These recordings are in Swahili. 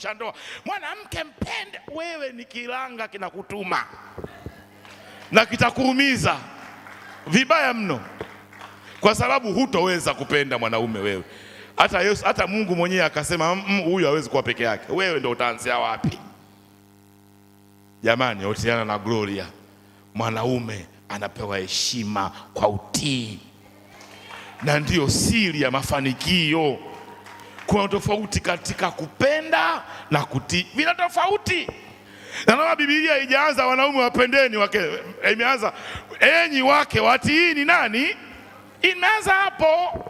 kuvunjisha ndoa. Mwanamke mpende, wewe ni kilanga kinakutuma na kitakuumiza vibaya mno, kwa sababu hutoweza kupenda mwanaume wewe. Hata Mungu mwenyewe akasema huyu hawezi kuwa peke yake, wewe ndio utaanzia wapi? Jamani, Otiana na Gloria, mwanaume anapewa heshima kwa utii, na ndiyo siri ya mafanikio. Kuna tofauti katika kupenda na kutii, vina tofauti. Na kama Biblia haijaanza wanaume wapendeni wake, imeanza enyi wake watiini nani? Imeanza hapo.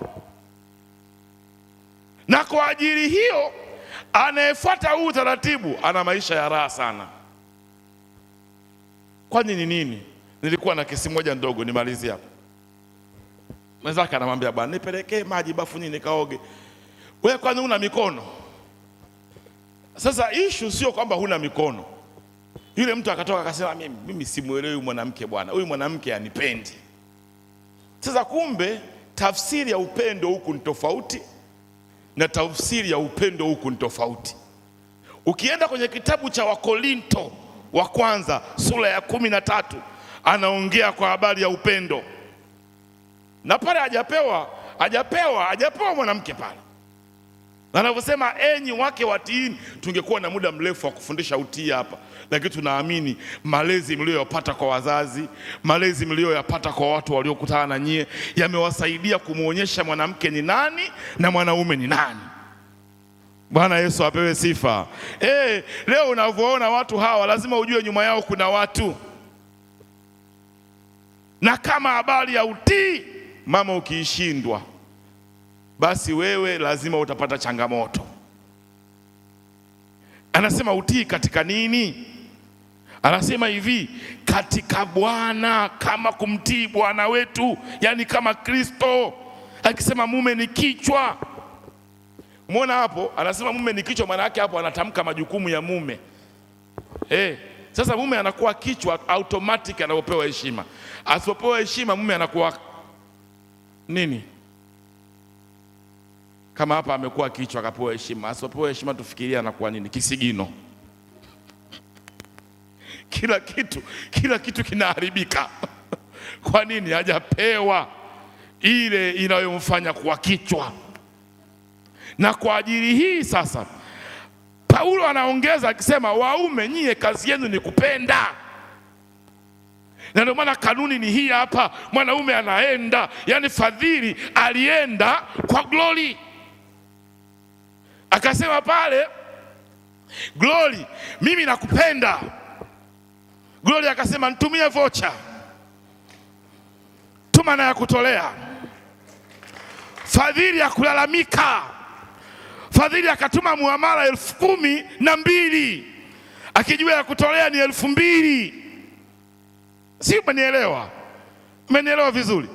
Na kwa ajili hiyo anayefuata huu utaratibu ana maisha ya raha sana. Kwani ni nini? Nilikuwa na kesi moja ndogo, nimalizie hapo. Mwenzake anamwambia bwana, nipelekee maji bafuni nikaoge. Wewe kwani huna mikono? Sasa issue sio kwamba huna mikono. Yule mtu akatoka akasema mimi simuelewi mwanamke bwana, huyu mwanamke anipendi. Sasa kumbe tafsiri ya upendo huku ni tofauti na tafsiri ya upendo huku ni tofauti. Ukienda kwenye kitabu cha Wakorinto wa kwanza sura ya 13 anaongea kwa habari ya upendo, na pale hajapewa mwanamke pale. Na anavyosema enyi wake watiini, tungekuwa na muda mrefu wa kufundisha utii hapa, lakini tunaamini malezi mlioyapata kwa wazazi, malezi mlioyapata kwa watu waliokutana na nyie yamewasaidia kumuonyesha mwanamke ni nani na mwanaume ni nani. Bwana Yesu apewe sifa. Leo unavyoona watu hawa lazima ujue nyuma yao kuna watu. Na kama habari ya utii, mama, ukiishindwa basi wewe lazima utapata changamoto. Anasema utii katika nini? Anasema hivi, katika Bwana, kama kumtii Bwana wetu, yani kama Kristo. Akisema mume ni kichwa, umeona hapo? Anasema mume ni kichwa, maana yake hapo anatamka majukumu ya mume. Sasa mume anakuwa kichwa automatic anapopewa heshima. Asipopewa heshima mume anakuwa nini? Kama hapa amekuwa kichwa akapewa heshima, asipopewa heshima tufikiria anakuwa nini? Kisigino. Kila kitu kinaharibika. Kwa nini? Hajapewa ile inayomfanya kuwa kichwa. Na kwa ajili hii sasa Paulo anaongeza akisema, waume nyie kazi yenu ni kupenda. Na ndio maana kanuni ni hii hapa, mwanaume anaenda, yani Fadhili alienda kwa Glory. Akasema pale, Glory, mimi nakupenda. Glory akasema, nitumie vocha, tuma na ya kutolea. Fadhili akulalamika. Fadhili akatuma muamala 12,000 akijua ya kutolea ni 2,000. Si umenielewa? Umenielewa vizuri?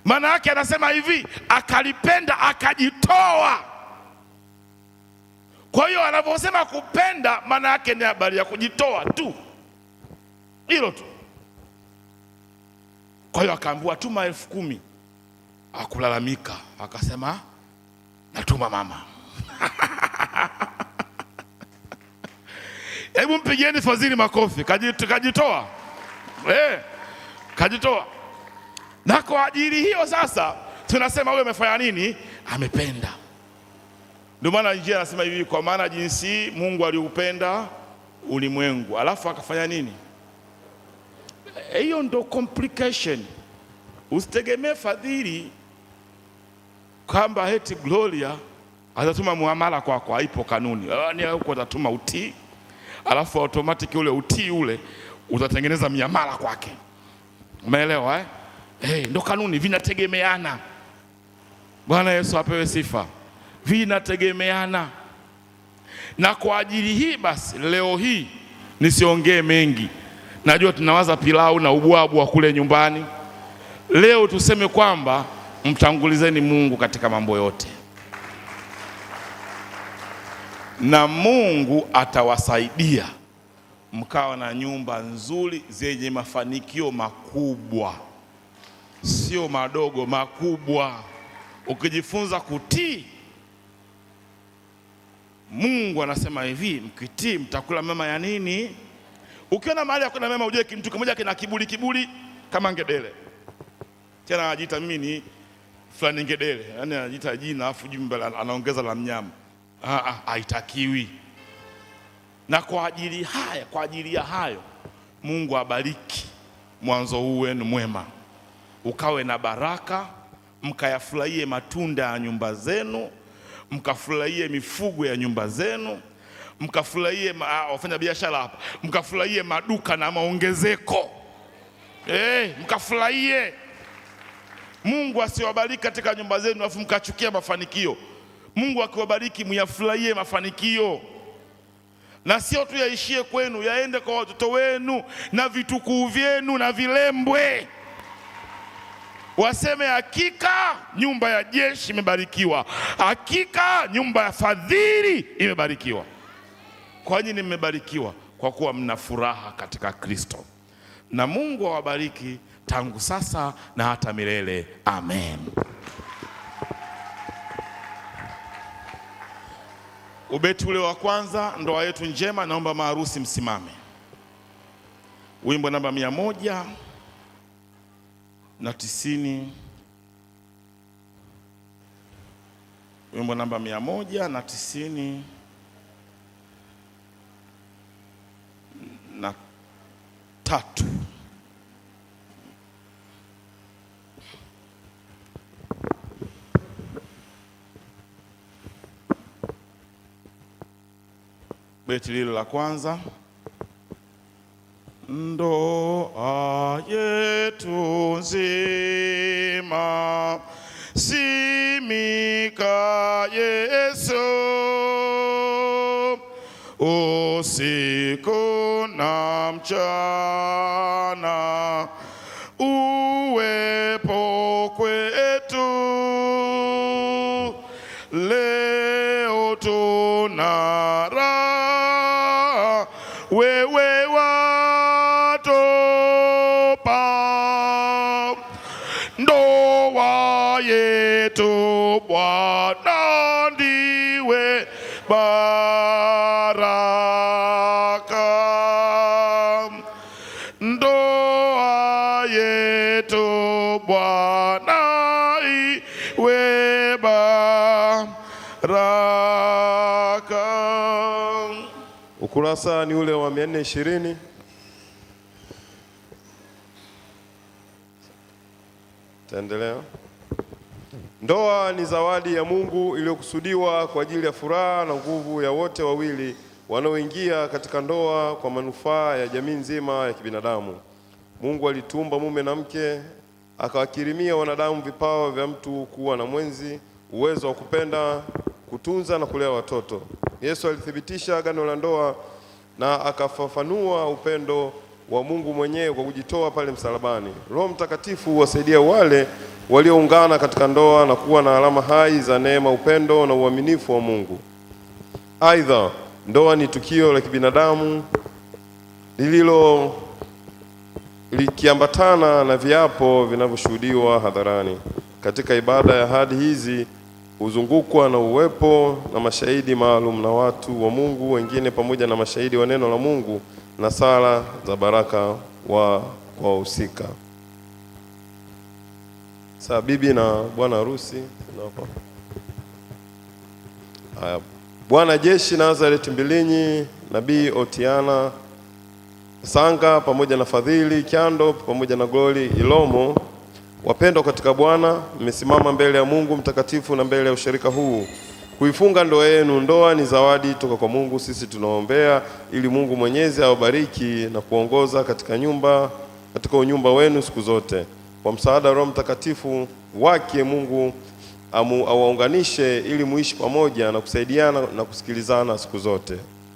Maana yake anasema hivi, akalipenda akajitoa. Kwa hiyo anaposema kupenda, maana yake ni habari ya kujitoa tu, hilo tu. Kwa hiyo akaambiwa tuma 10,000. Akulalamika, akasema natuma mama. Hebu mpigieni Fadhili makofi. Kajitoa. Kajitoa. Na kwa ajili hiyo sasa tunasema wewe umefanya nini? Amependa. Ndio maana Injili anasema hivi, kwa maana jinsi Mungu aliupenda ulimwengu, alafu akafanya nini? Hiyo ndo complication. Usitegemee Fadhili kwamba eti Gloria atatuma muamala kwako, haipo kanuni. Ni huko atatuma utii, alafu automatic ule utii ule utatengeneza miamala kwake. Umeelewa ndo kanuni, vinategemeana. Bwana Yesu apewe sifa. Vinategemeana. Na kwa ajili hii basi leo hii nisiongee mengi. Najua tunawaza pilau na ubwabwa kule nyumbani. Leo tuseme kwamba mtangulizeni Mungu katika mambo yote, na Mungu atawasaidia mkawa na nyumba nzuri zenye mafanikio makubwa, sio madogo, makubwa. Ukijifunza kutii Mungu anasema hivi, mkitii mtakula mema ya nini? Ukiona mahali hakuna mema, ujue mtu kimoja kina kiburi kama ngedele. Tena anajiita mimi ni fulani ngedele, yani anajiita jina afu jumbe anaongeza la mnyama. Haitakiwi. Na kwa ajili ya hayo Mungu abariki mwanzo huu wenu mwema, ukawe na baraka, mkayafurahie matunda ya nyumba zenu, mkafurahie mifugo ya nyumba zenu, mkafurahie wafanya biashara hapa, mkafurahie maduka na maongezeko. Mkafurahie. Mungu asiwabariki katika nyumba zenu afu mkachukia mafanikio. Mungu akiwabariki muyafurahie mafanikio. Na sio tu yaishie kwenu, yaende kwa watoto wenu na vitukuu vyenu na vilembwe. Waseme hakika nyumba ya jeshi imebarikiwa, hakika nyumba ya Fadhili imebarikiwa. Kwa nini mmebarikiwa? Kwa kuwa mna furaha katika Kristo. Na Mungu awabariki tangu sasa na hata milele. Amen. Ubeti ule wa kwanza, ndoa yetu njema, naomba maharusi msimame. Wimbo namba 190. Wimbo namba 193. Beti lile la kwanza. Ndoa yetu nzima simika Yesu, usiku na mchana uwepo kwetu. Leo tuna raha, wewe watopa. Ndoa yetu Bwana ndiwe baraka. Ndoa yetu Bwana iwe baraka. Ukurasa ni ule wa 420. Taendelea. Ndoa ni zawadi ya Mungu iliyokusudiwa kwa ajili ya furaha na nguvu ya wote wawili wanaoingia katika ndoa kwa manufaa ya jamii nzima ya kibinadamu. Mungu alitumba mume na mke, akawakirimia wanadamu vipawa vya mtu kuwa na mwenzi, uwezo wa kupenda, kutunza na kulea watoto. Yesu alithibitisha agano la ndoa na akafafanua upendo wa Mungu mwenyewe kwa kujitoa pale msalabani. Roho Mtakatifu huwasaidia wale walioungana katika ndoa na kuwa na alama hai za neema, upendo na uaminifu wa Mungu. Aidha, ndoa ni tukio la kibinadamu likiambatana na viapo vinavyoshuhudiwa hadharani. Katika ibada ya ahadi hizi huzungukwa na uwepo na mashahidi maalum na watu wa Mungu wengine pamoja na mashahidi wa neno la Mungu na sala za baraka wa wahusika. Sasa bibi na bwana harusi hapa. Haya. Bwana Jeshi Nazareth Mbilinyi, Nabii Otiana Sanga pamoja na Fadhili Kyando pamoja na Glory Ilomo, wapendwa katika Bwana, mmesimama mbele ya Mungu mtakatifu na mbele ya ushirika huu kuifunga ndoa yenu. Ndoa ni zawadi toka kwa Mungu. Sisi tunaombea ili Mungu Mwenyezi awabariki na kuongoza katika unyumba wenu siku zote. Kwa msaada wa Roho Mtakatifu wake Mungu awaunganishe ili muishi pamoja na kusaidiana na kusikilizana siku zote.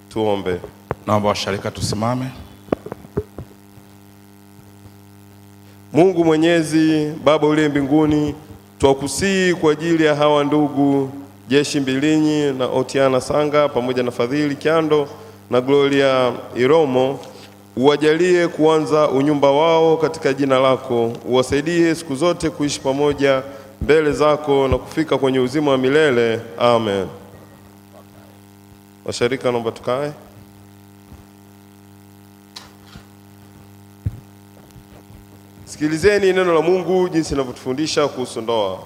Tuombe. Naomba washirika tusimame. Mungu Mwenyezi, Baba uliye mbinguni, twakusihi kwa ajili ya hawa ndugu Jeshi Mbilinyi na Otiana Sanga pamoja na Fadhili Kyando na Gloria Iromo, uwajalie kuanza unyumba wao katika jina lako. Uwasaidie siku zote kuishi pamoja mbele zako na kufika kwenye uzima wa milele. Amen. Washarika, naomba tukae. Sikilizeni neno la Mungu jinsi linavyotufundisha kuhusu ndoa.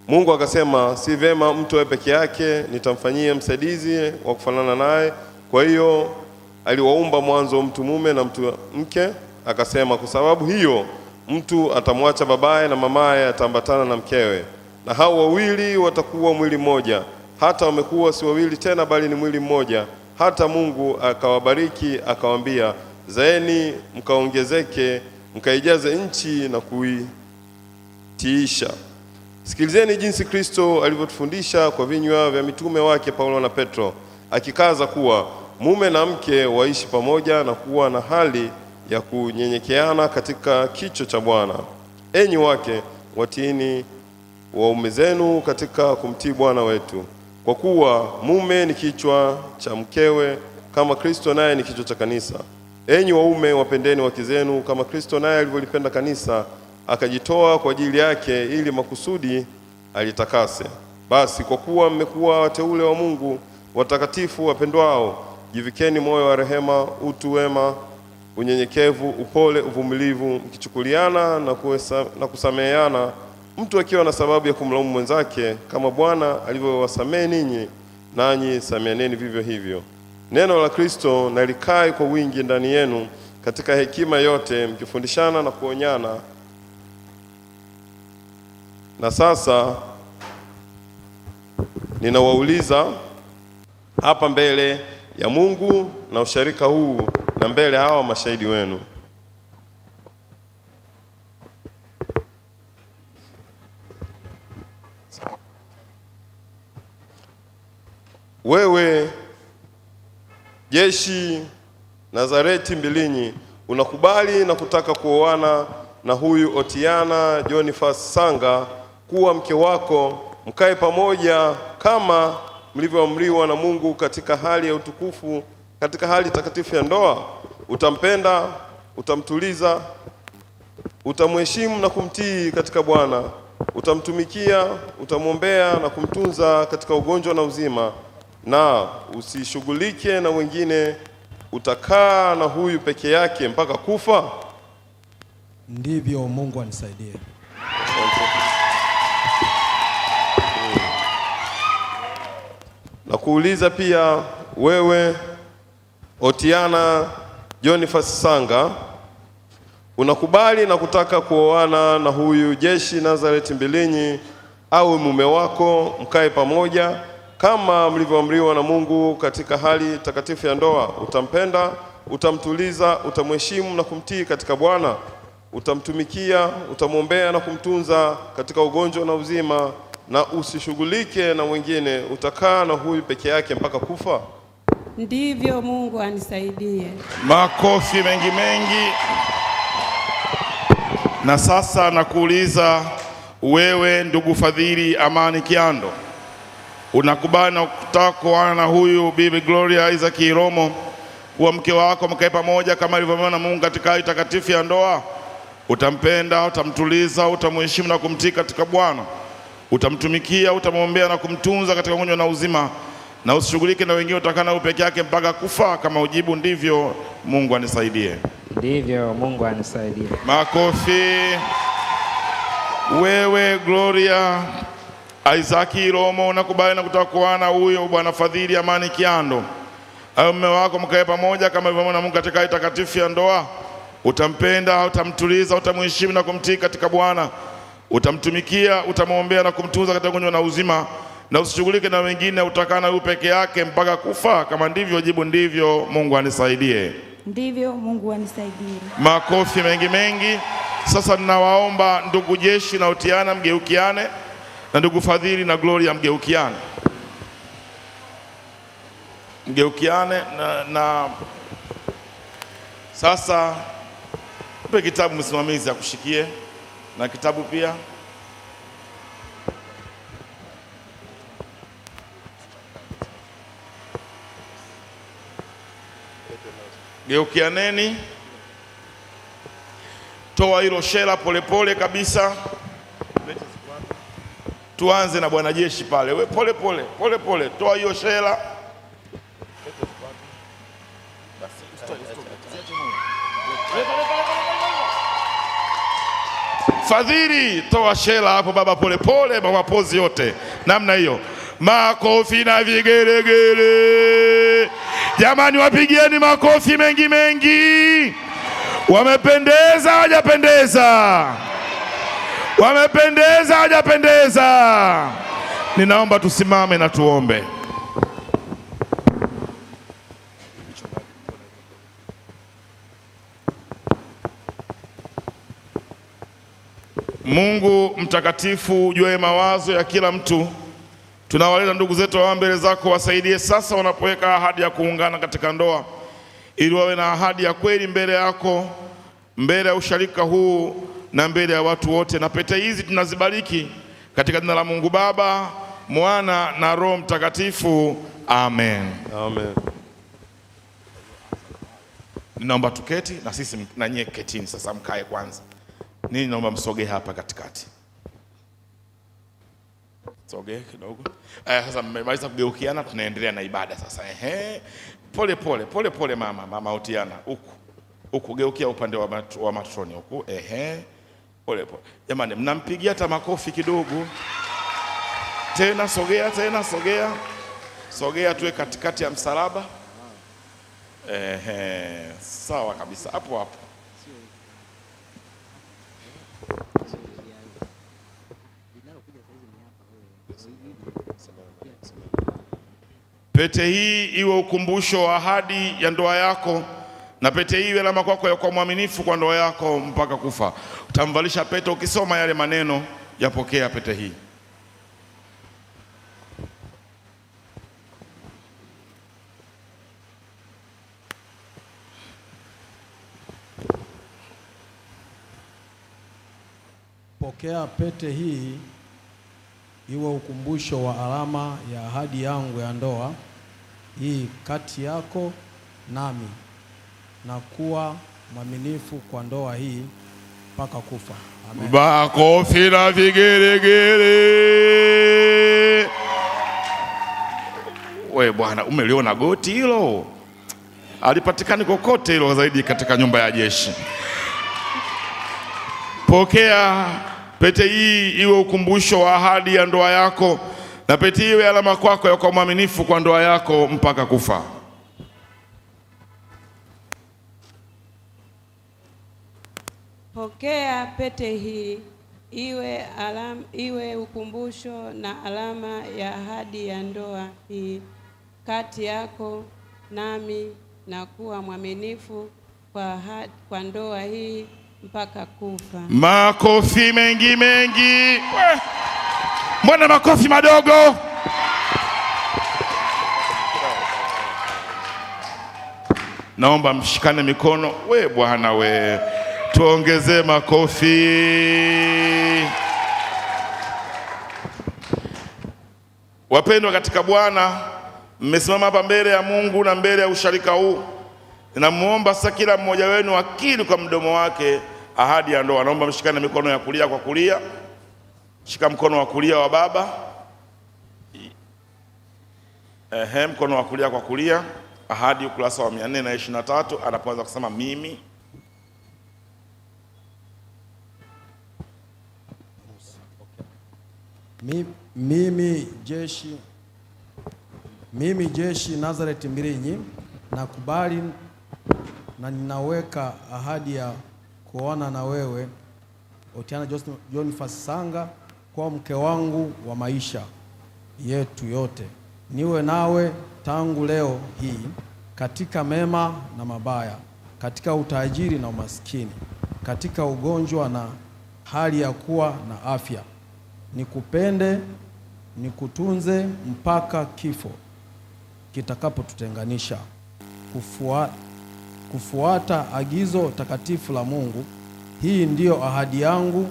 Mungu akasema, si vema mtu awe peke yake, nitamfanyia msaidizi wa kufanana naye. Kwa hiyo aliwaumba mwanzo mtu mume na mtu mke. Akasema, kwa sababu hiyo mtu atamwacha babaye na mamaye, ataambatana na mkewe, na hao wawili watakuwa mwili mmoja. Hata wamekuwa si wawili tena, bali ni mwili mmoja. Hata Mungu akawabariki, akawaambia, zaeni mkaongezeke, mkaijaze nchi na kuitiisha. Sikilizeni jinsi Kristo alivyotufundisha kwa vinywa vya mitume wake Paulo na Petro, akikaza kuwa mume na mke waishi pamoja na kuwa na hali ya kunyenyekeana katika kicho cha Bwana. Enyi wake, watiini waume zenu katika kumtii Bwana wetu, kwa kuwa mume ni kichwa cha mkewe, kama Kristo naye ni kichwa cha kanisa. Enyi waume, wapendeni wake zenu kama Kristo naye alivyolipenda kanisa, akajitoa kwa ajili yake, ili makusudi alitakase. Basi kwa kuwa mmekuwa wateule wa Mungu, watakatifu wapendwao, jivikeni moyo wa rehema, utu wema, unyenyekevu, upole, uvumilivu, mkichukuliana na kusameheana, mtu akiwa na sababu ya kumlaumu mwenzake, kama Bwana alivyowasamehe ninyi, nanyi sameaneni vivyo hivyo. Neno la Kristo na likae kwa wingi ndani yenu katika hekima yote, mkifundishana na kuonyana. Na sasa ninawauliza hapa mbele ya Mungu na usharika huu na mbele hawa mashahidi wenu, wewe Jeshi Nazareti Mbilinyi, unakubali na kutaka kuoana na huyu Otiana Jonifas Sanga kuwa mke wako, mkae pamoja kama mlivyoamriwa na Mungu katika hali ya utukufu, katika hali takatifu ya ndoa. Utampenda, utamtuliza, utamheshimu na kumtii katika Bwana. Utamtumikia, utamwombea na kumtunza katika ugonjwa na uzima, na usishughulike na wengine. Utakaa na huyu peke yake mpaka kufa. Ndivyo Mungu anisaidie. Na kuuliza pia wewe Otiana Jonifas Sanga, unakubali na kutaka kuoana na huyu Jeshi Nazareti Mbilinyi au mume wako, mkae pamoja kama mlivyoamriwa na Mungu katika hali takatifu ya ndoa. Utampenda, utamtuliza, utamheshimu na kumtii katika Bwana. Utamtumikia, utamwombea na kumtunza katika ugonjwa na uzima, na usishughulike na wengine. Utakaa na huyu peke yake mpaka kufa. Ndivyo Mungu anisaidie. Makofi mengi mengi. Na sasa nakuuliza wewe ndugu Fadhili Amani Kiando, unakubali na kutaka kuoana na huyu Bibi Gloria Isaac Iromo kuwa mke wako, mkae pamoja kama alivyoamriwa na Mungu katika hali takatifu ya ndoa? Utampenda, utamtuliza, utamheshimu na kumtii katika Bwana. Utamtumikia, utamwombea na kumtunza katika ugonjwa na uzima, na usishughulike na wengine. Utakaa naye peke yake mpaka kufa. Kama ujibu ndivyo, Mungu anisaidie. Ndivyo Mungu anisaidie. Makofi. Wewe Gloria Isaac Iromo, unakubali na kutaka kuoana huyo Bwana Fadhili Amani Kiando au mume wako, mkae pamoja kama alivyoamriwa na Mungu katika hali takatifu ya ndoa? Utampenda, utamtuliza, utamheshimu na kumtii katika Bwana. Utamtumikia, utamwombea na kumtunza katika ugonjwa na uzima, na usishughulike na wengine. Utakaa na huyu peke yake mpaka kufa. Kama ndivyo, jibu ndivyo, Mungu anisaidie. Ndivyo Mungu anisaidie. Makofi mengi mengi. Sasa ninawaomba ndugu Jeshi na Otiana mgeukiane, na ndugu Fadhili na Gloria mgeukiane. Mgeukiane na sasa mpe kitabu msimamizi akushikie na kitabu pia. Geukianeni. Toa hilo shela polepole kabisa. Tuanze na bwana jeshi pale. We pole pole, pole pole. Toa hiyo shela. Fadhili, toa shela hapo baba, pole pole, mapozi yote namna hiyo. Makofi na vigelegele. Jamani, wapigieni makofi mengi mengi. Wamependeza hawajapendeza? Wamependeza hawajapendeza? Ninaomba tusimame na tuombe. Mungu mtakatifu, ujue mawazo ya kila mtu, tunawaleta ndugu zetu wa mbele zako, wasaidie sasa wanapoweka ahadi ya kuungana katika ndoa, ili wawe na ahadi ya kweli mbele yako, mbele ya usharika huu na mbele ya watu wote. Na pete hizi tunazibariki katika jina la Mungu Baba, Mwana na Roho Mtakatifu. Amen. Amen. Ninaomba tuketi na sisi na nyie ketini sasa, mkae kwanza. Nini, naomba msogee hapa katikati. Sogee kidogo. Sasa mmemaliza kugeukiana, tunaendelea na ibada sasa. Pole pole, pole pole mama Otiana. Huku geukia upande wa matroni huku. Pole pole. Jamani, mnampigia hata makofi kidogo. Tena sogea, tena sogea. Sogea tuwe katikati ya msalaba. Sawa kabisa. Hapo hapo. Pete hii iwe ukumbusho wa ahadi ya ndoa yako, na pete hii iwe alama kwako ya kuwa mwaminifu kwa ndoa yako mpaka kufa. Utamvalisha pete ukisoma yale maneno, yapokea pete hii. Pokea pete hii iwe ukumbusho wa alama ya ahadi yangu ya ndoa hii kati yako nami, na kuwa mwaminifu kwa ndoa hii mpaka kufa. Amen. Makofi na vigelegele. We bwana, umeliona goti hilo? Alipatikani kokote hilo zaidi katika nyumba ya jeshi. Pokea pete hii iwe ukumbusho wa ahadi ya ndoa yako, na pete hii iwe alama kwako ya kuwa mwaminifu kwa ndoa yako mpaka kufa. Pokea pete hii iwe ukumbusho na alama ya ahadi ya ndoa hii kati yako nami, na kuwa mwaminifu kwa ndoa hii mpaka kufa. Makofi mengi mengi. Mbona makofi madogo? Naomba mshikane mikono. We bwana we, tuongezee makofi. Wapendwa katika Bwana, mmesimama hapa mbele ya Mungu na mbele ya usharika huu. Ninamuomba sasa kila mmoja wenu akiri kwa mdomo wake ahadi ya ndoa. Naomba mshikane mikono ya kulia kwa kulia. Shika mkono wa kulia wa baba. Mkono wa kulia kwa kulia. Ahadi ukurasa wa 423 anapoanza kusema mimi. Mimi jeshi Nazareti Mbilinyi, nakubali na ninaweka ahadi ya kuoana na wewe Otiana Boniface Sanga kwa mke wangu wa maisha yetu yote. Niwe nawe tangu leo hii katika mema na mabaya, katika utajiri na umaskini, katika ugonjwa na hali ya kuwa na afya. Nikupende, nikutunze mpaka kifo kitakapotutenganisha. Kufuata agizo takatifu la Mungu. Hii ndiyo ahadi yangu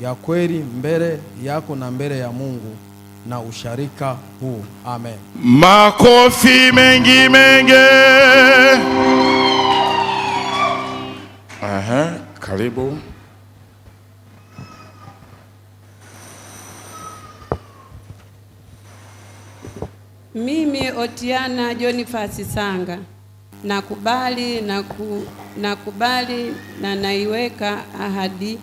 ya kweli mbele yako na mbele ya Mungu na usharika huu. Amen. Makofi mengi mengi. Karibu. Mimi Otiana Jonifasi Sanga nakubali na naiweka ahadi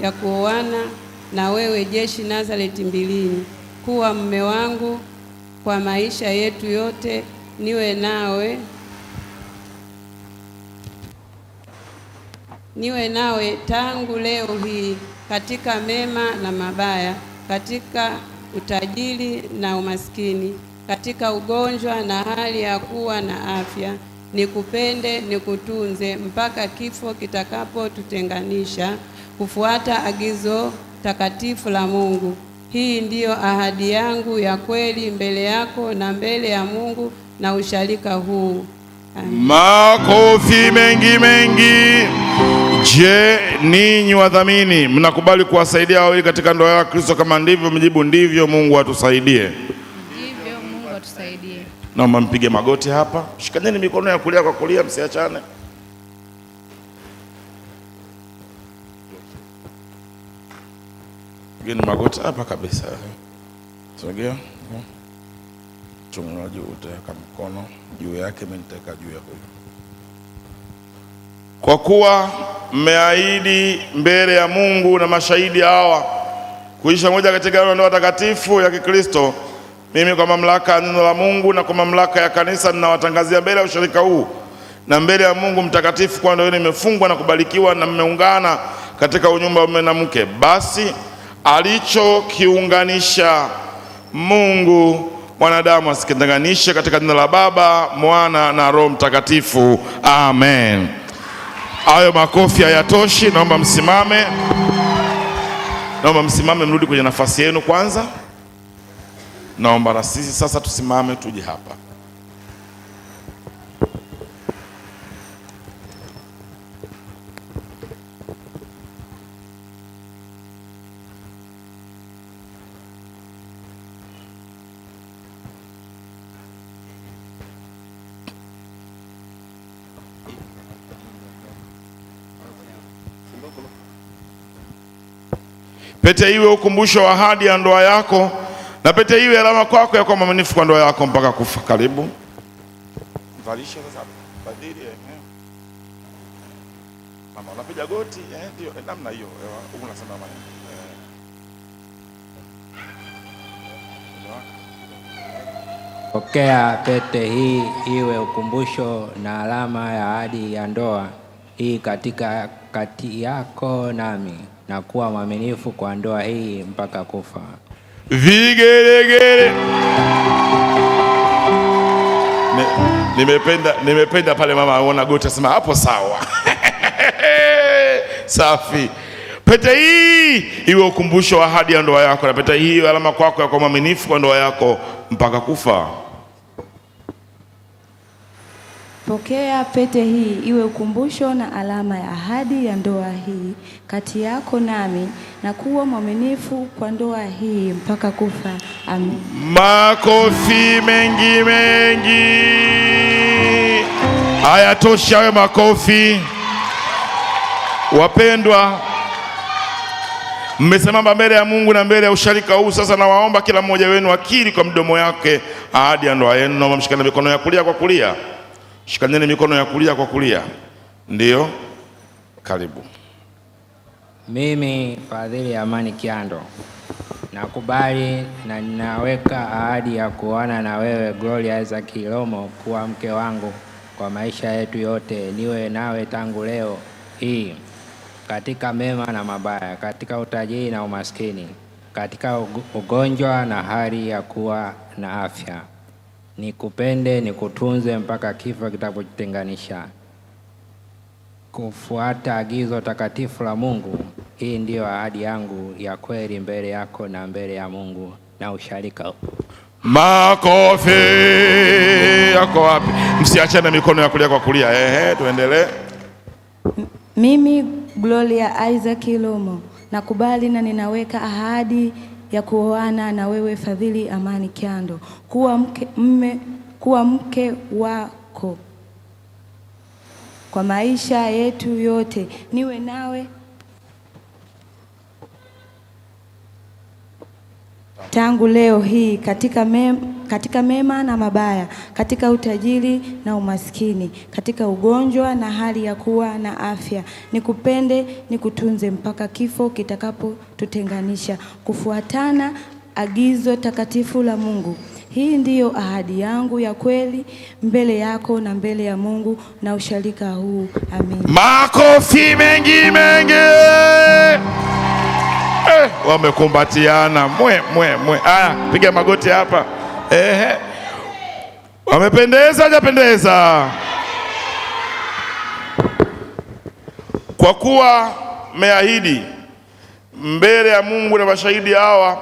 ya kuoana na wewe Jeshi Nazareti Mbilini kuwa mume wangu kwa maisha yetu yote, niwe nawe tangu leo hii katika mema na mabaya, katika utajiri na umaskini, katika ugonjwa na hali ya kuwa na afya, nikupende nikutunze mpaka kifo kitakapotutenganisha, kufuata agizo takatifu la Mungu. Hii ndiyo ahadi yangu ya kweli mbele yako na mbele ya Mungu na usharika huu. Amen. Makofi mengi mengi. Je, ninyi wadhamini mnakubali kuwasaidia wawili katika ndoa ya Kristo? Kama ndivyo mjibu ndivyo. Mungu atusaidie. Ndivyo, Mungu atusaidie. Naomba mpige magoti hapa. Shikaneni mikono ya kulia kwa kulia, msiachane. Pigeni magoti hapa kabisa. Sogea. Chunga juu, utaweka mkono juu yake, mimi nitaweka juu ya huyu. Kwa kuwa mmeahidi mbele ya Mungu na mashahidi hawa kuishi moja katika ndoa takatifu ya Kikristo, mimi kwa mamlaka ya neno la Mungu na kwa mamlaka ya kanisa ninawatangazia mbele ya ushirika huu na mbele ya Mungu mtakatifu kwa ndoa yenu imefungwa na kubarikiwa na mmeungana katika unyumba wa mume na mke. Basi alichokiunganisha Mungu mwanadamu asikitenganishe, katika jina la Baba, Mwana na Roho Mtakatifu. Amen. Hayo makofi hayatoshi, naomba msimame. Naomba msimame, mrudi kwenye nafasi yenu kwanza. Naomba na sisi sasa tusimame tuje hapa. Pete iwe ukumbusho wa ahadi ya ndoa yako, na pete iwe alama kwako ya kuwa mwaminifu kwa ndoa yako mpaka kufa. Karibu. Mvalishe sasa. Badili mama, unapiga goti ndio namna hiyo. Huko unasema mama. Pokea pete hii iwe ukumbusho na alama ya ahadi ya ndoa hii katika kati yako nami, na kuwa mwaminifu kwa ndoa hii mpaka kufa. Vigelegele. Nimependa pale mama aona goti asema hapo sawa. Safi. Pete hii iwe ukumbusho wa ahadi ya ndoa yako, na pete hii iwe alama kwako ya kuwa mwaminifu kwa ndoa yako mpaka kufa. Pokea pete hii iwe ukumbusho na alama ya ahadi ya ndoa hii kati yako nami, na kuwa mwaminifu kwa ndoa hii mpaka kufa. Amen. Makofi mengi mengi. Hayatoshi hayo makofi. Wapendwa, mmesimama mbele ya Mungu na mbele ya usharika huu. Sasa nawaomba kila mmoja wenu akiri kwa mdomo yake ahadi ya ndoa yenu. Naomba mshikane mikono ya kulia kwa kulia. Shikaneni mikono ya kulia kwa kulia. Ndiyo. Karibu. Mimi Fadhili Amani Kiando nakubali na ninaweka ahadi ya kuoana na wewe Gloria Isaac Ilomo kuwa mke wangu kwa maisha yetu yote, niwe nawe tangu leo hii katika mema na mabaya, katika utajiri na umaskini, katika ugonjwa na hali ya kuwa na afya. Nikupende nikutunze mpaka kifo kitakapotutenganisha, kufuata agizo takatifu la Mungu. Hii ndiyo ahadi yangu ya kweli mbele yako na mbele ya Mungu na usharika. Makofi yako wapi? Msiachane mikono ya kulia kwa kulia. Tuendelee. Mimi Gloria Isaac Ilomo nakubali na ninaweka ahadi ya kuoana na wewe Fadhili Amani Kiando kuwa mke wako kwa maisha yetu yote, niwe nawe tangu leo hii katika mema na mabaya, katika utajiri na umaskini, katika ugonjwa na hali ya kuwa na afya, nikupende nikutunze mpaka kifo kitakapotutenganisha, kufuatana agizo takatifu la Mungu. Hii ndiyo ahadi yangu ya kweli mbele yako na mbele ya Mungu na usharika huu. Amen. Makofi mengi. Wamekumbatiana mwe. Aya, piga magoti hapa. Wamependeza, hajapendeza? Kwa kuwa mmeahidi mbele ya Mungu na mashahidi hawa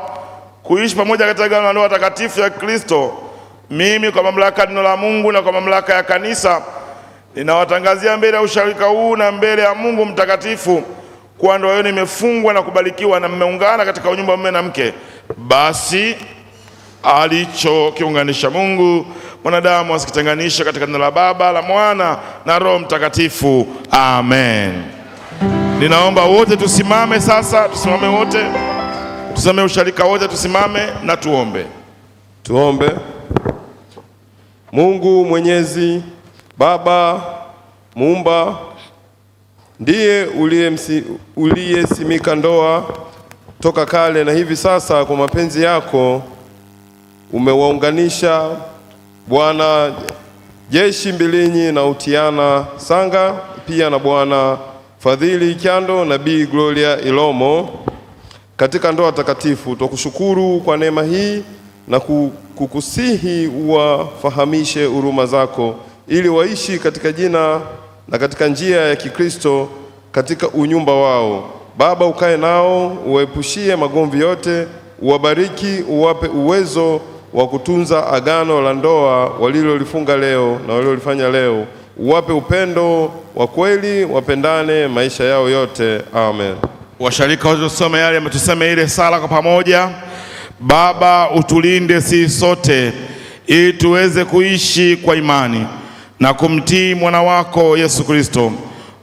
kuishi pamoja katika agano la ndoa takatifu ya Kristo, mimi kwa mamlaka ya neno la Mungu na kwa mamlaka ya kanisa ninawatangazia mbele ya usharika huu na mbele ya Mungu mtakatifu kuwa ndoa yenu imefungwa na kubarikiwa na mmeungana katika unyumba wa mume na mke. Basi alichokiunganisha Mungu mwanadamu asikitenganisha, katika jina la Baba, la Mwana na Roho Mtakatifu. Amen. Ninaomba wote tusimame sasa, tusimame wote. Tuseme usharika wote, tusimame na tuombe. Tuombe. Mungu Mwenyezi, Baba Muumba, ndiye uliyesimika ndoa toka kale, na hivi sasa kwa mapenzi yako umewaunganisha Bwana Jeshi Mbilinyi na Utiana Sanga, pia na Bwana Fadhili Kyando na Bi Gloria Ilomo katika ndoa takatifu. Tukushukuru kwa neema hii na kukusihi uwafahamishe huruma zako, ili waishi katika jina na katika njia ya Kikristo katika unyumba wao. Baba, ukae nao, uwaepushie magomvi yote, uwabariki, uwape uwezo wa kutunza agano la ndoa walilolifunga leo na walilolifanya leo. Uwape upendo wa kweli, wapendane maisha yao yote. Amen. Washarika wote tusome yale ametuseme ile sala kwa pamoja. Baba, utulinde sisi sote ili tuweze kuishi kwa imani na kumtii mwana wako Yesu Kristo.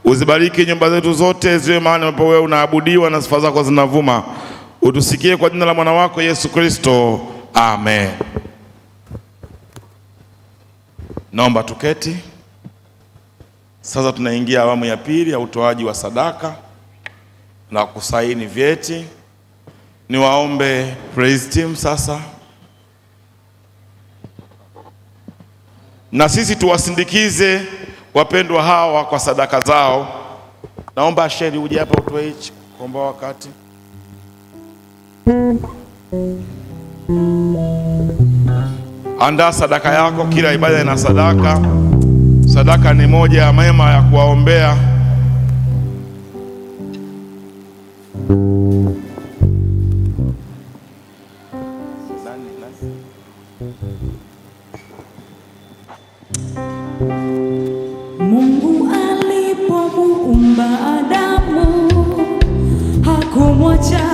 Uzibariki nyumba zetu zote ziwe mahali ambapo wewe unaabudiwa na sifa zako zinavuma. Utusikie kwa jina la mwana wako Yesu Kristo. Amen. Naomba tuketi. Sasa tunaingia awamu ya pili ya utoaji wa sadaka na kusaini vyeti. Niwaombe praise team sasa, na sisi tuwasindikize wapendwa hawa kwa sadaka zao. Naomba Asheri uje hapa utoe hichi kuomba wakati. Andaa sadaka yako, kila ibada ina sadaka. Sadaka ni moja ya mema ya kuwaombea. Mungu alipomuumba Adamu hakumwacha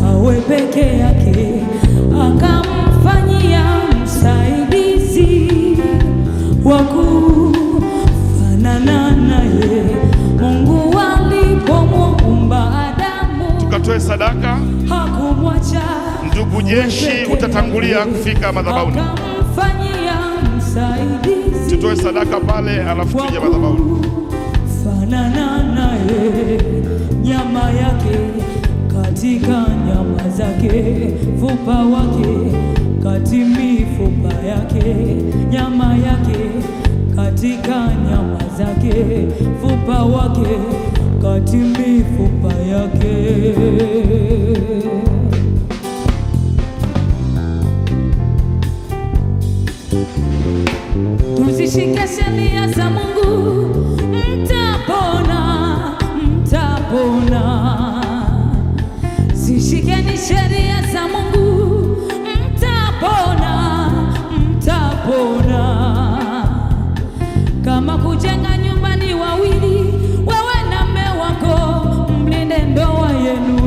awe peke yake, akamfanyia msaidizi wa kufanana naye. Mungu alipomuumba Adamu tukatoe sadaka. hakumwacha. Ndugu Jeshi, utatangulia kufika madhabahuni. Tutoe sadaka pale, alafu tuje madhabahuni. Fanana naye, nyama yake katika nyama zake, fupa wake kati mifupa yake, nyama yake katika nyama zake, fupa wake kati mifupa yake. Tuzishike sheria za Mungu, mtapona, mtapona. Zishikeni sheria za Mungu, mtapona, mtapona. Kama kujenga nyumba ni wawili, wewe na mume wako, mlinde ndoa yenu.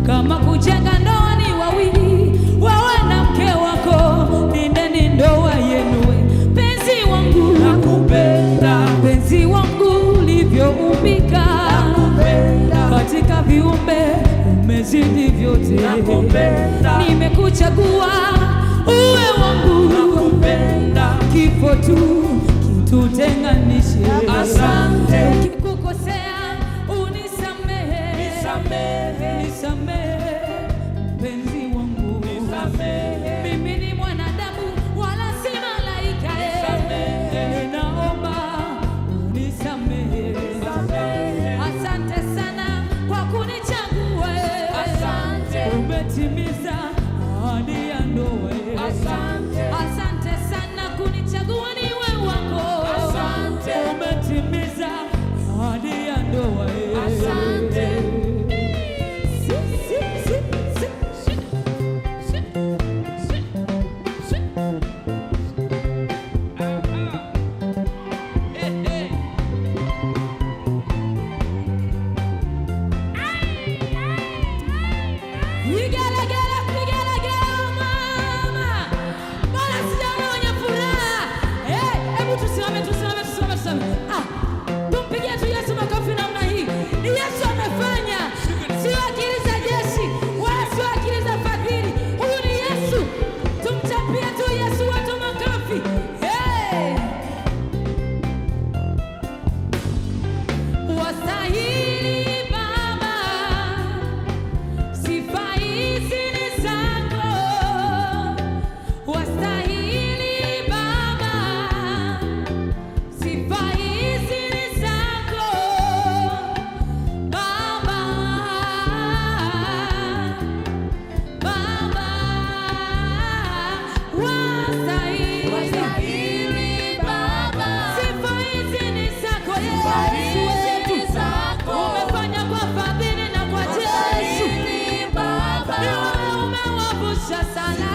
Kama kujenga ndoa ni wawili, wewe na mke wako, lindeni ndoa yenu. Penzi wangu nakupenda, penzi wangu ulivyoumbika, katika viumbe umezidi vyote, nimekuchagua uwe wangu, kifo tu kitutenganishe. Asante. Ukikukosea unisamehe, nisamehe mpenzi wangu, mimi ni mwanadamu wala si malaika, ninaomba unisamehe. Asante sana kwa kunichagua, umetimiza ahadi ya ndoa. Asante sana kunichagua niwe wako, umetimiza ahadi ya ndoa. Tumpigie tu Yesu makofi namna hii. Yesu amefanya, sio akili za jeshi wala sio akili za fadhili. Huyu ni Yesu, tumchapie tu Yesu watu makofi. Wastahili Baba, sifa hizi ni zako. Wastahili Baba, sifa hizi ni zako. Baba, Baba, wastahili Baba, sifa hizi ni zako. Yesu wetu, umefanya kwa fadhili na kwa Yesu. Wewe umewavusha salama.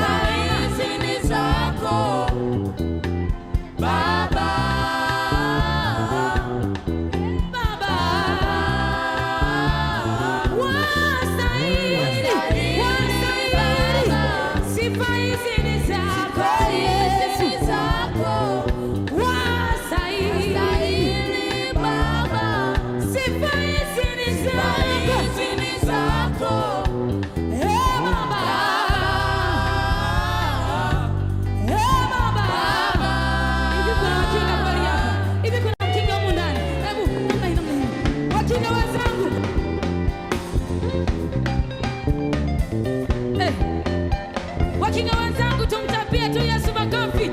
Wakinga wenzangu, tumtapie tu Yesu makofi.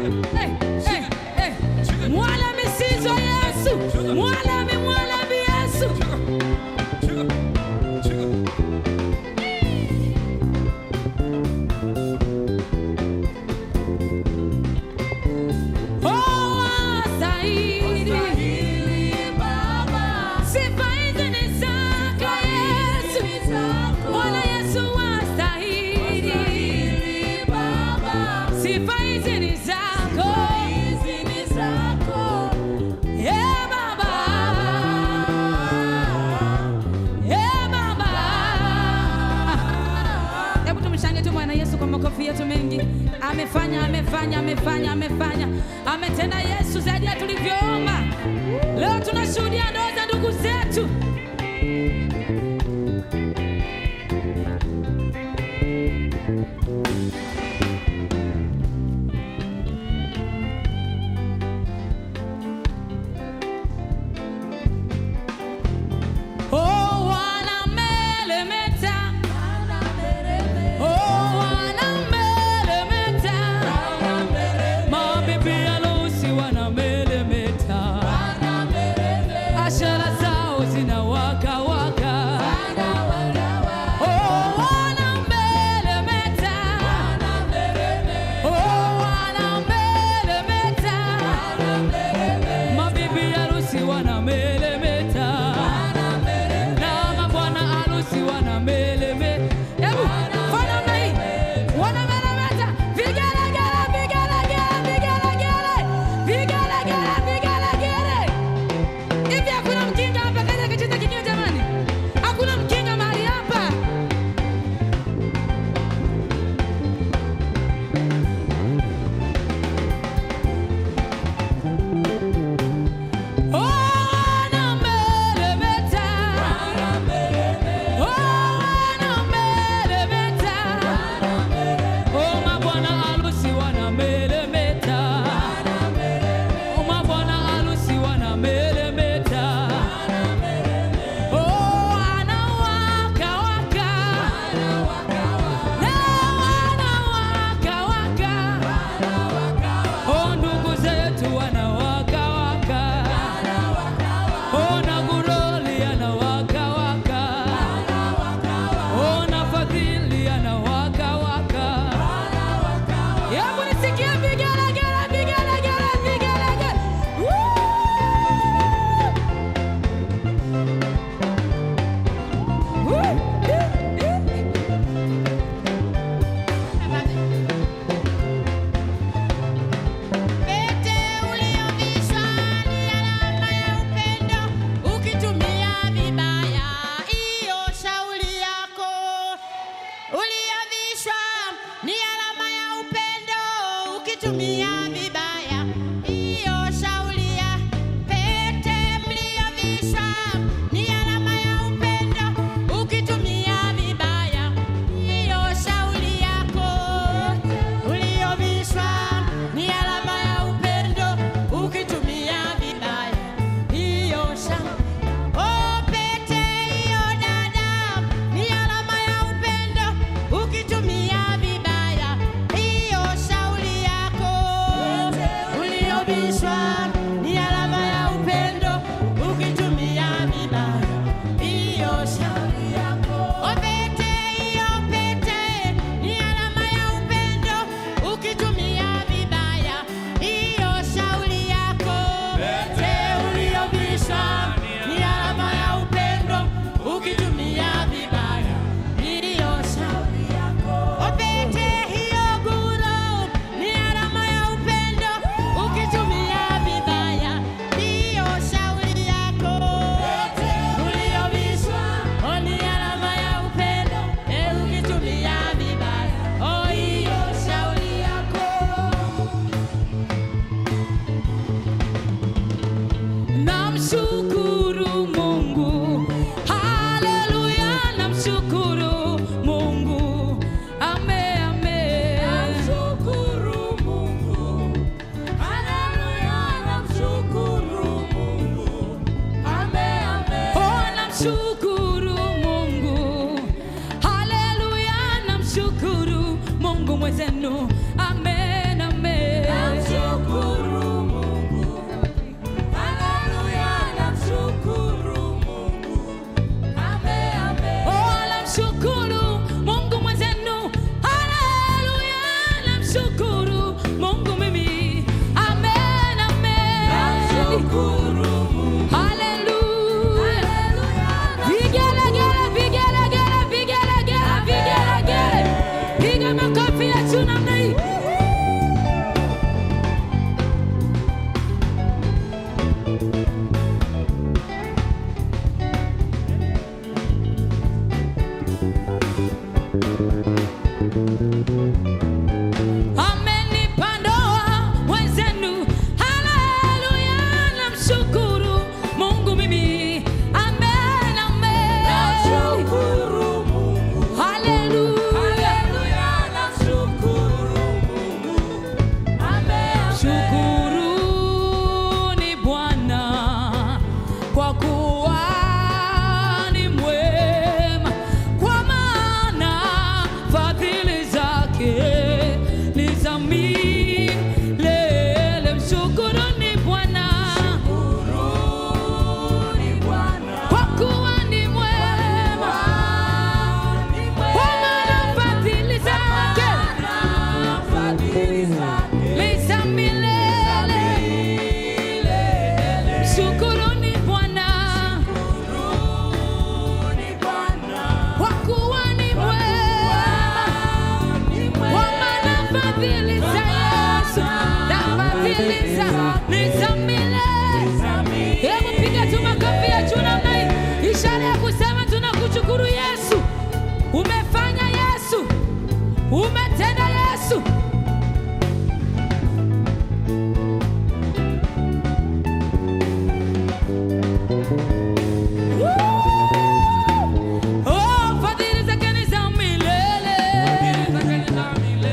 Mwala misizo Yesu, mwala Yesu. Makofi yetu mengi. Amefanya. Ametenda Yesu zaidi ya tulivyoomba. Leo tunashuhudia ndoa za ndugu zetu. Ashara zao zinawa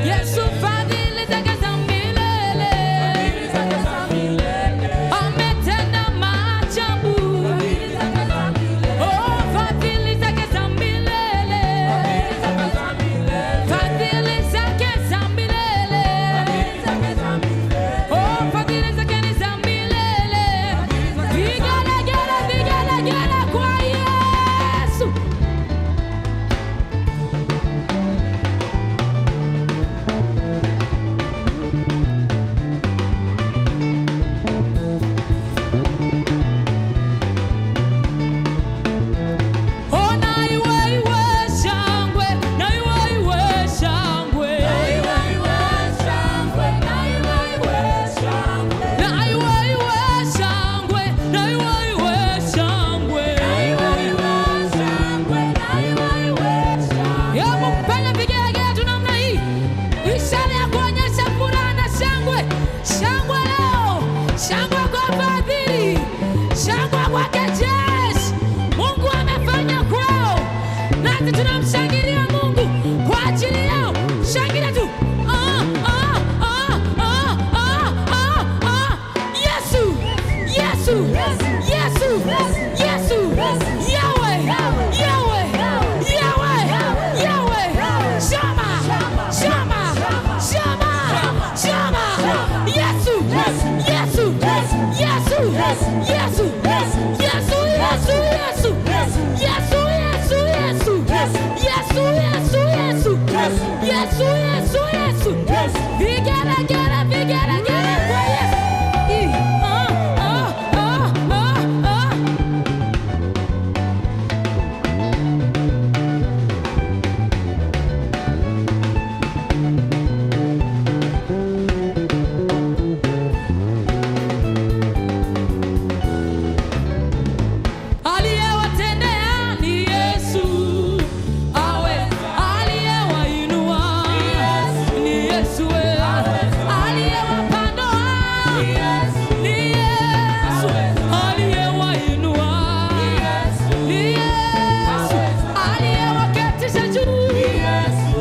Yesu fadhili zake za milele. Shangwe leo, shangwe kwa Fadhili, shangwe kwake Jeshi. Mungu amefanya kwao, nasi tunamshangilia Mungu kwa ajili yao. Shangilia tu. Yesu, Yesu, Yesu, Yesu, Yahweh, Yahweh, Yahweh, Yahweh. Shama, Shama, Shama, Shama. Yesu, Yesu, Yesu, Yesu, Yesu, Yesu, Yesu, Yesu, Yesu, Yesu, Yesu, Yesu, Yesu. Vigera, vigera, kwa Yesu. Aliyewatendea ni Yesu, aliyewainua ni Yesu, aliyewapanda ni Yesu, aliyewainua ni Yesu, aliyewaketisha juu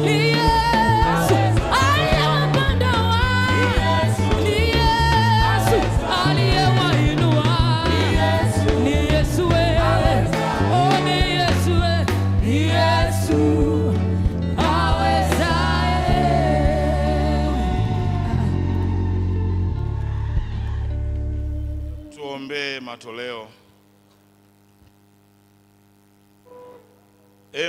ni Yesu, aliyewapanda ni Yesu, aliyewainua ni Yesu, oh ni Yesu, ni Yesu awezaye. Tuombee matoleo.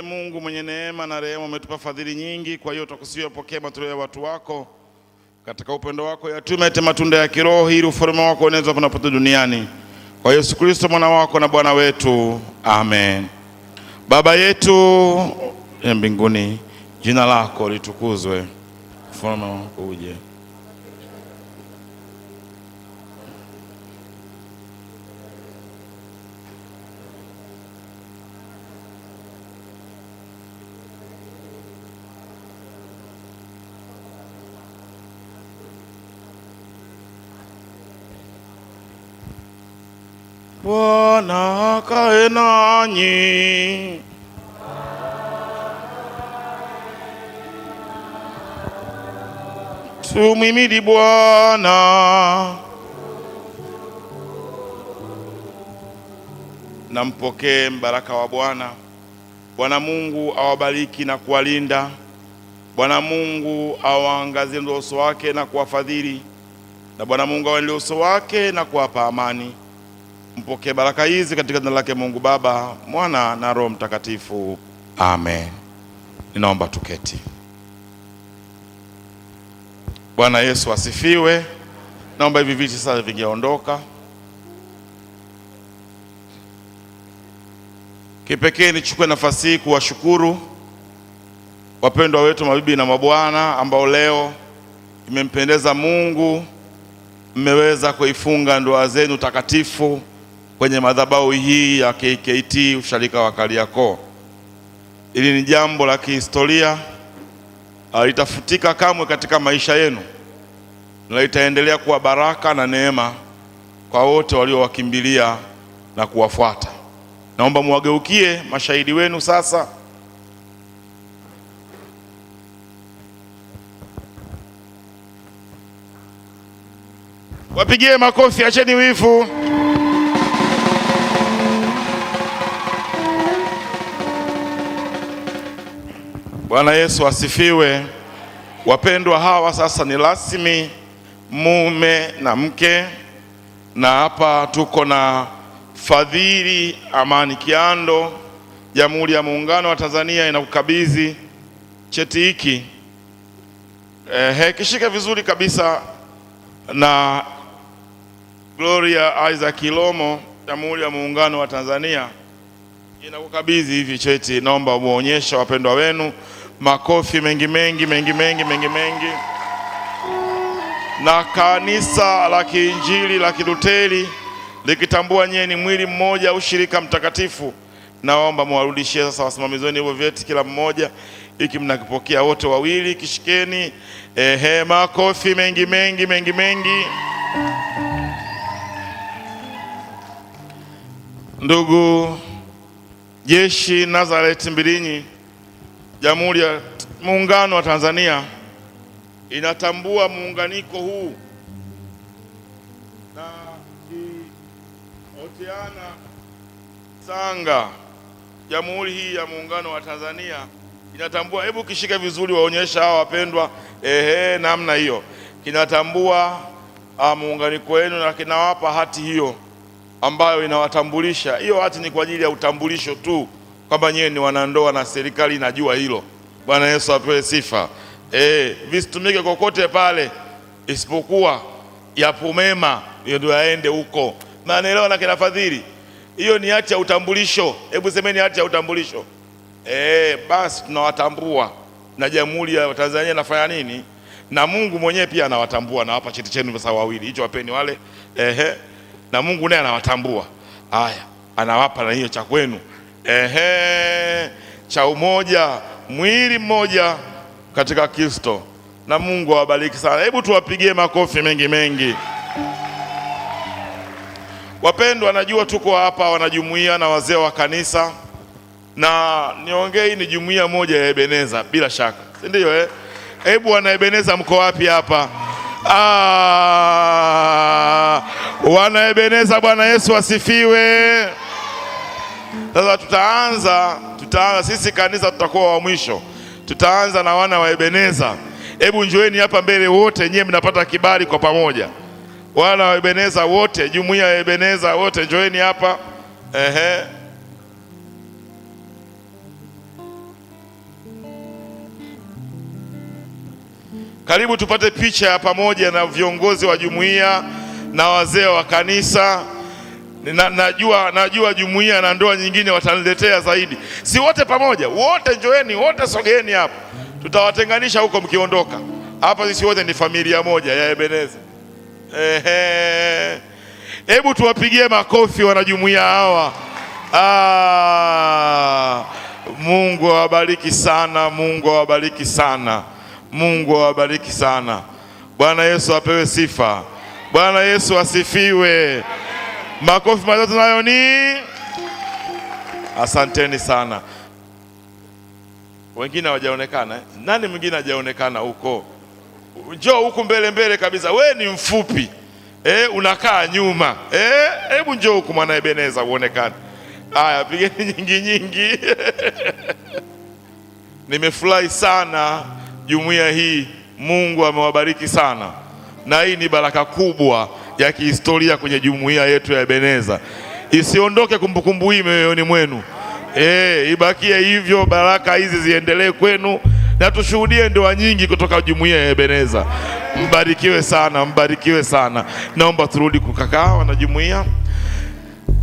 Mungu mwenye neema na rehema, umetupa fadhili nyingi, kwa hiyo tutakusihi pokea matoleo ya watu wako katika upendo wako, yatume matunda ya kiroho ili ufalme wako uenezwe popote duniani, kwa Yesu Kristo mwana wako na Bwana wetu. Amen. Baba yetu ya mbinguni, jina lako litukuzwe, ufalme wako uje. Bwana akae nanyi. Tumhimidi Bwana. Na mpokee mbaraka wa Bwana. Bwana Mungu awabariki na kuwalinda. Bwana Mungu awaangazie uso wake na kuwafadhili. Na Bwana Mungu awainue uso wake na kuwapa amani. Mpokee baraka hizi katika jina lake Mungu Baba, Mwana na Roho Mtakatifu. Amen. Ninaomba tuketi. Bwana Yesu asifiwe. Naomba hivi viti sasa vingeondoka. Kipekee nichukue nafasi hii kuwashukuru wapendwa wetu, mabibi na mabwana, ambao leo imempendeza Mungu mmeweza kuifunga ndoa zenu takatifu kwenye madhabahu hii ya KKT usharika wa Kariakoo. Hili ni jambo la kihistoria, halitafutika kamwe katika maisha yenu, na litaendelea kuwa baraka na neema kwa wote waliowakimbilia na kuwafuata. Naomba muwageukie mashahidi wenu sasa. Wapigie makofi, acheni wivu. Bwana Yesu asifiwe. Wapendwa, hawa sasa ni rasmi mume na mke, na hapa tuko na Fadhili Amani Kiando. Jamhuri ya Muungano wa Tanzania inakukabidhi cheti hiki. Kishike vizuri kabisa. Na Gloria Isaac Ilomo, Jamhuri ya Muungano wa Tanzania inakukabidhi hivi cheti. Naomba muonyeshe wapendwa wenu makofi mengi mengi mengi mengi mengi mengi. Na Kanisa la Kiinjili la Kiluteri likitambua nyie ni mwili mmoja, ushirika mtakatifu, naomba muwarudishie sasa wasimamizi wenu hivyo vyeti kila mmoja, hiki mnakipokea wote wawili, kishikeni. Makofi mengi mengi mengi mengi. Ndugu Jeshi Nazareth Mbilinyi, Jamhuri ya Muungano wa Tanzania inatambua muunganiko huu na Otiana Sanga. Jamhuri hii ya Muungano wa Tanzania inatambua, hebu kishika vizuri, waonyesha hawa wapendwa, namna hiyo, kinatambua muunganiko wenu na kinawapa hati hiyo ambayo inawatambulisha. Hiyo hati ni kwa ajili ya utambulisho tu kwamba nyewe ni wanandoa na serikali inajua hilo. Bwana Yesu apewe sifa. Visitumike kokote pale isipokuwa yapo mema ndio yaende huko. Naelewa na kina Fadhili. Hiyo ni hati ya utambulisho. Hebu semeni hati ya utambulisho. Basi tunawatambua na Jamhuri ya Tanzania nafanya nini? Na Mungu mwenyewe pia anawatambua, na hapa cheti chenu pesa wawili. Hicho wapeni wale. Na Mungu naye anawatambua. Haya, anawapa na hiyo cha kwenu. Cha umoja, mwili mmoja katika Kristo. Na Mungu awabariki sana. Hebu tuwapigie makofi mengi mengi. Wapendwa, najua tuko hapa wanajumuiya na wazee wa kanisa, na niongee ni jumuiya moja ya Ebeneza bila shaka, si ndio? Hebu wana Ebeneza mko wapi hapa? Wana Ebeneza, Bwana Yesu asifiwe. Sasa tutaanza sisi kanisa tutakuwa wa mwisho. Tutaanza na wana wa Ebeneza. Hebu njoeni hapa mbele wote, nyewe mnapata kibali kwa pamoja. Wana wa Ebeneza wote, jumuiya ya Ebeneza wote, njoeni hapa. Karibu tupate picha ya pamoja na viongozi wa jumuiya na wazee wa kanisa. Najua jumuiya na ndoa nyingine wataniletea zaidi. Si wote pamoja, wote njoeni, wote sogeeni hapa. Tutawatenganisha huko mkiondoka. Hapa sisi wote ni familia moja ya Ebeneza. Hebu tuwapigie makofi wanajumuiya hawa. Mungu awabariki sana, Mungu awabariki sana, Mungu awabariki sana. Bwana Yesu apewe sifa. Bwana Yesu asifiwe. Makofi mazuri nayo ni asanteni sana. Wengine hawajaonekana. Nani mwingine hajaonekana huko? Njoo huku mbele kabisa. We ni mfupi. Unakaa nyuma. Hebu njoo huku mwana Ebeneza uonekane. Haya, pigeni nyingi. Nimefurahi sana jumuiya hii. Mungu amewabariki sana. Na hii ni baraka kubwa ya kihistoria kwenye jumuiya yetu ya Ebeneza. Isiondoke kumbukumbu hii moyoni mwenu. Ibakie hivyo, baraka hizi ziendelee kwenu na tushuhudie ndoa nyingi kutoka jumuiya ya Ebeneza. Mbarikiwe sana, mbarikiwe sana. Naomba turudi kukakaa wana jumuiya.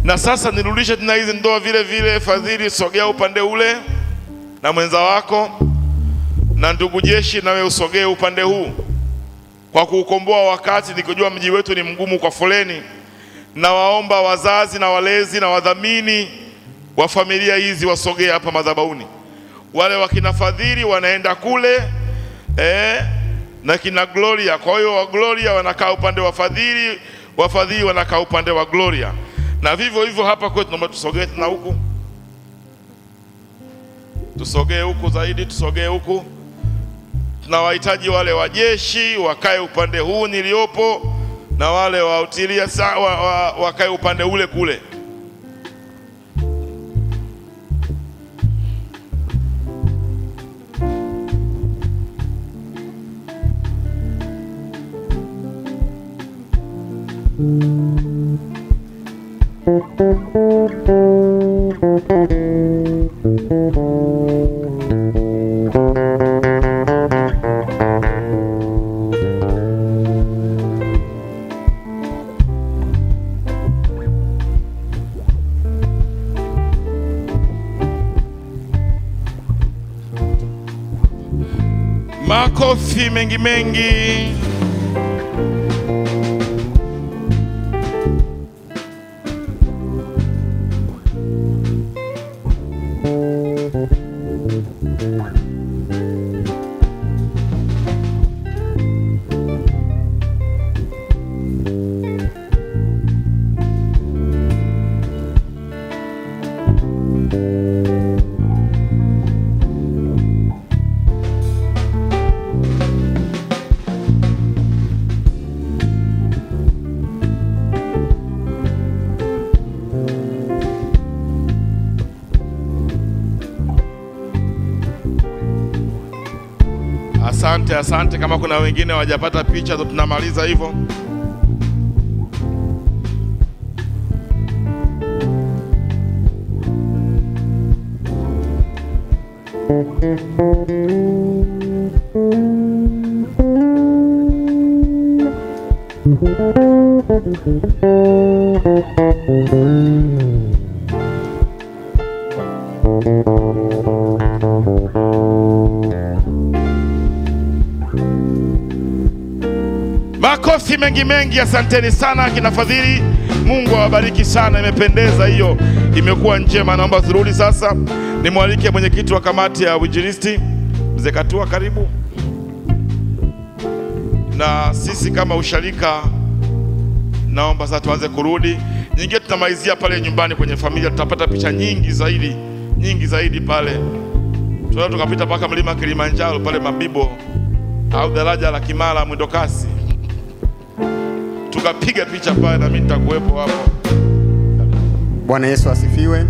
Na sasa nirudishe tena hizi ndoa vile vile. Fadhili, sogea upande ule na mwenza wako, na ndugu Jeshi nawe usogee upande huu. Kwa kuukomboa wakati, nikijua mji wetu ni mgumu kwa foleni, na waomba wazazi na walezi na wadhamini wa familia hizi wasogee hapa madhabahuni. Wale wakina Fadhili wanaenda kule na kina Gloria. Kwa hiyo wa Gloria wanakaa upande wa Fadhili, wa Fadhili wanakaa upande wa Gloria. Na vivyo hivyo hapa kwetu, naomba tusogee tena huku. Tusogee huku zaidi, tusogee huku. Tunawahitaji wale wa Jeshi wakae upande huu niliopo, na wale wa Utilia wakae upande ule kule. Makofi mengi mengi. Asante, asante. Kama kuna wengine hawajapata picha, tunamaliza hivyo. Makofi mengi mengi, asanteni sana kina Fadhili. Mungu awabariki sana, imependeza hiyo, imekuwa njema. Naomba turudi sasa, nimwalike mwenyekiti wa kamati ya uinjilisti Mzee Katua, karibu. Na sisi kama usharika, naomba sasa tuanze kurudi. Nyingine tutamalizia pale nyumbani kwenye familia, tutapata picha nyingi zaidi pale. Tunaweza tukapita mpaka mlima Kilimanjaro pale Mabibo au daraja la Kimara mwendokasi, tukapiga picha pale, na mimi nitakuwepo hapo. Bwana Yesu asifiwe.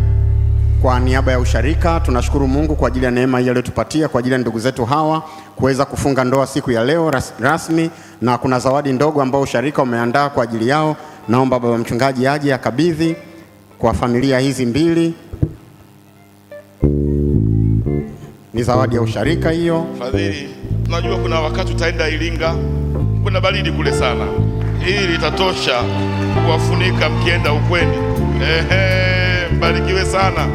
Kwa niaba ya usharika tunashukuru Mungu kwa ajili ya neema hii aliyotupatia kwa ajili ya ndugu zetu hawa kuweza kufunga ndoa siku ya leo rasmi, na kuna zawadi ndogo ambayo usharika umeandaa kwa ajili yao. Naomba baba mchungaji aje akabidhi kwa familia hizi mbili. Ni zawadi ya usharika hiyo. Fadhili, tunajua kuna wakati utaenda Iringa, kuna baridi kule sana. Hii litatosha kuwafunika mkienda ukweni. Mbarikiwe sana.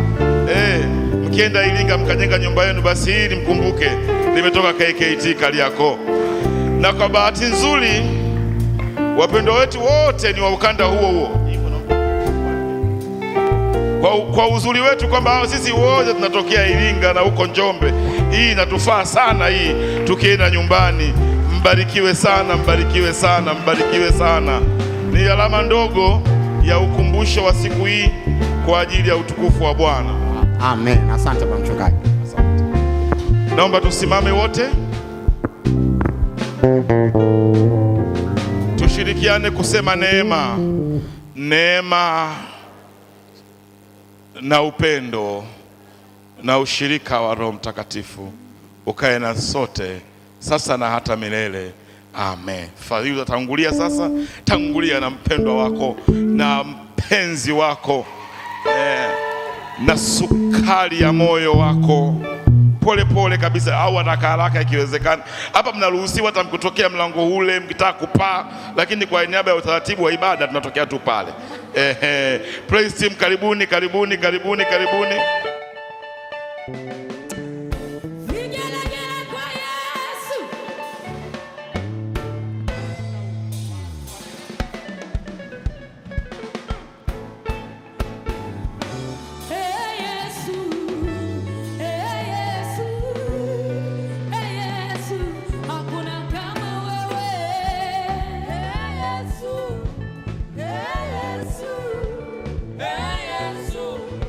Mkienda Iringa mkajenga nyumba yenu, basi hili mkumbuke limetoka KKT Kariakoo. Na kwa bahati nzuri wapendwa wetu wote ni wa ukanda huo. Kwa uzuri wetu kwamba sisi wote tunatokea Iringa na huko Njombe, hii inatufaa sana hii tukienda nyumbani. Mbarikiwe sana, mbarikiwe sana, mbarikiwe sana. Ni alama ndogo ya ukumbusho wa siku hii kwa ajili ya utukufu wa Bwana. Amen. Asante baba mchungaji. Asante. Naomba tusimame wote, tushirikiane kusema neema na upendo na ushirika wa Roho Mtakatifu ukae na sote sasa na hata milele. Amen. Fadhili, utatangulia sasa. Tangulia na mpendwa wako na mpenzi wako, na sukari ya moyo wako, pole pole kabisa, au haraka haraka ikiwezekana. Hapa mnaruhusiwa hata mkitokea mlango ule mkitaka kupaa, lakini kwa niaba ya utaratibu wa ibada tunatokea tu pale. Praise team, karibuni, karibuni, karibuni, karibuni.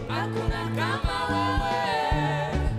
Hakuna kama wewe.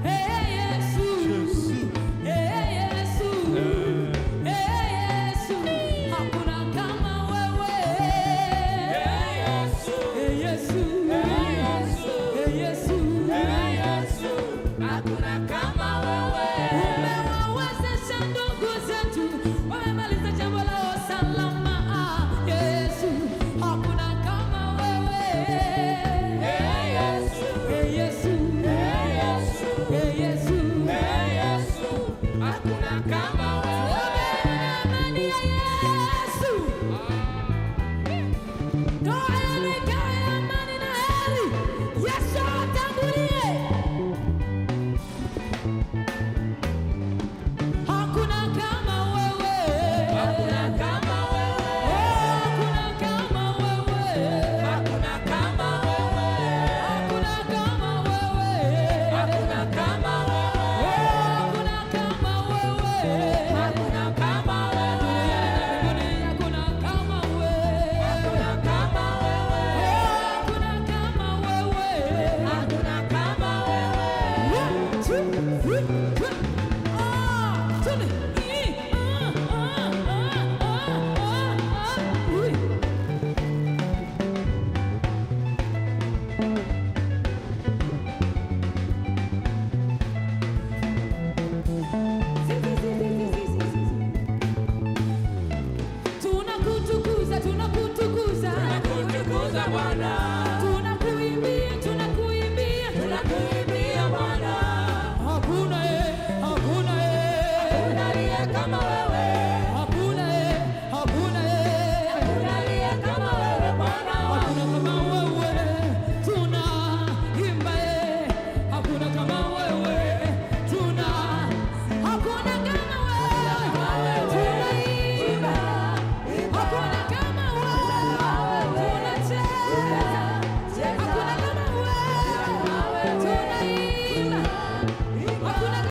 Bwana.